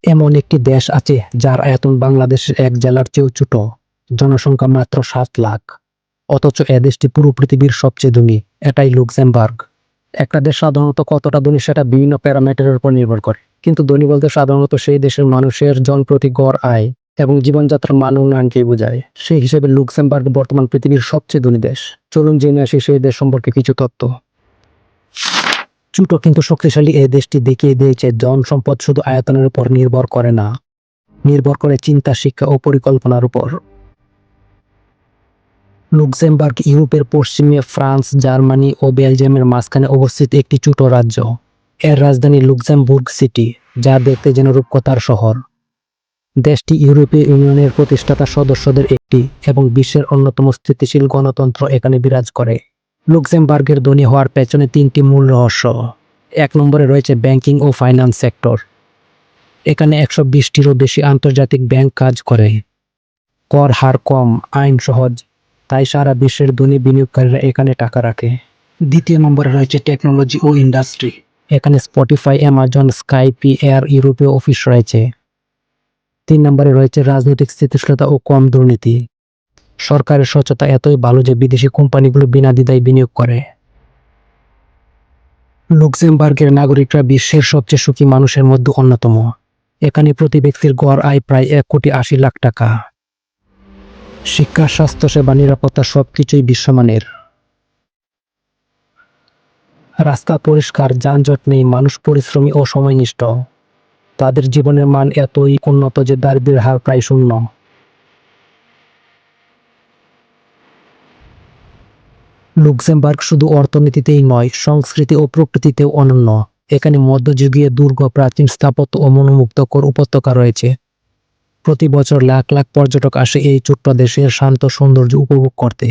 এমন একটি দেশ আছে যার আয়তন বাংলাদেশের এক জেলার চেয়েও ছোট, জনসংখ্যা মাত্র 7 লাখ, অথচ এ দেশটি পুরো পৃথিবীর সবচেয়ে ধনী। এটাই লুক্সেমবার্গ। একটা দেশ সাধারণত কতটা ধনী সেটা বিভিন্ন প্যারামিটারের উপর নির্ভর করে, কিন্তু ধনী বলতে সাধারণত সেই দেশের মানুষের জনপ্রতি গড় আয় এবং জীবনযাত্রার মান উন্নয়নকেই বোঝায়। সেই হিসেবে লুক্সেমবার্গ বর্তমান পৃথিবীর সবচেয়ে ধনী দেশ। চলুন জেনে আসি সেই দেশ সম্পর্কে কিছু তথ্য। ছোট কিন্তু শক্তিশালী এই দেশটি দেখিয়ে দিয়েছে জনসম্পদ শুধু আয়তনের উপর নির্ভর করে না, নির্ভর করে চিন্তা, শিক্ষা ও পরিকল্পনার উপর। লুক্সেমবার্গ ইউরোপের পশ্চিমে ফ্রান্স, জার্মানি ও বেলজিয়ামের মাঝখানে অবস্থিত একটি ছোট রাজ্য। এর রাজধানী লুক্সেমবুর্গ সিটি, যা দেখতে যেন রূপকথার শহর। দেশটি ইউরোপীয় ইউনিয়নের প্রতিষ্ঠাতা সদস্যদের একটি এবং বিশ্বের অন্যতম স্থিতিশীল গণতন্ত্র এখানে বিরাজ করে। লুক্সেমবার্গের ধনী হওয়ার পেছনে 3টি মূল রহস্য। 1 নম্বরে রয়েছে ব্যাংকিং ও ফাইন্যান্স সেক্টর। এখানে 120টিরও বেশি আন্তর্জাতিক ব্যাংক কাজ করে। কর হার কম, আইন সহজ, তাই সারা বিশ্বের ধনী বিনিয়োগকারীরা এখানে টাকা রাখে। 2য় নম্বরে রয়েছে টেকনোলজি ও ইন্ডাস্ট্রি। এখানে স্পটিফাই, অ্যামাজন, স্কাইপি এর ইউরোপীয় অফিস রয়েছে। 3 নম্বরে রয়েছে রাজনৈতিক স্থিতিশীলতা ও কম দুর্নীতি। সরকারের স্বচ্ছতা এতই ভালো যে বিদেশি কোম্পানিগুলো বিনা দ্বিধায় বিনিয়োগ করে। লুক্সেমবার্গের নাগরিকরা বিশ্বের সবচেয়ে সুখী মানুষের মধ্যে অন্যতম। এখানে প্রতি ব্যক্তির গড় আয় প্রায় 1,80,00,000 টাকা। শিক্ষা, স্বাস্থ্যসেবা, নিরাপত্তা সবকিছুই বিশ্বমানের। রাস্তা পরিষ্কার, যানজট নেই, মানুষ পরিশ্রমী ও সময়নিষ্ঠ। তাদের জীবনের মান এতই উন্নত যে দারিদ্র্যের হার প্রায় শূন্য। লুক্সেমবার্গ শুধু অর্থনীতিতেই নয়, সংস্কৃতি ও প্রকৃতিতেও অনন্য। এখানে মধ্যযুগীয় দুর্গ, প্রাচীন স্থাপত্য ও মনোমুগ্ধকর উপত্যকা রয়েছে। প্রতি বছর লাখ লাখ পর্যটক আসে এই ছোট্ট দেশের শান্ত সৌন্দর্য উপভোগ করতে।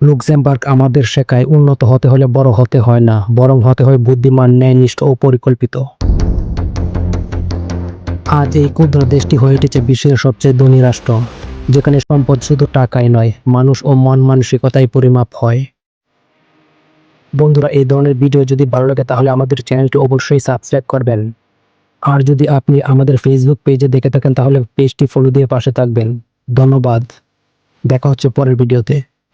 লুক্সেমবার্গ আমাদের শেখায়, উন্নত হতে হলে বড় হতে হয় না, বরং হতে হয় বুদ্ধিমান, ন্যায়নিষ্ঠ ও পরিকল্পিত। আজ এই ক্ষুদ্র দেশটি হয়ে উঠেছে বিশ্বের সবচেয়ে ধনী রাষ্ট্র, যেখানে সম্পদ শুধু টাকায় নয়, মানুষ ও মন মানসিকতায় পরিমাপ হয়। বন্ধুরা, এই ধরনের ভিডিও যদি ভালো লাগে তাহলে আমাদের চ্যানেলটি অবশ্যই সাবস্ক্রাইব করবেন। আর যদি আপনি আমাদের ফেসবুক পেজে দেখে থাকেন তাহলে পেজটি ফলো দিয়ে পাশে থাকবেন। ধন্যবাদ। দেখা হচ্ছে পরের ভিডিওতে।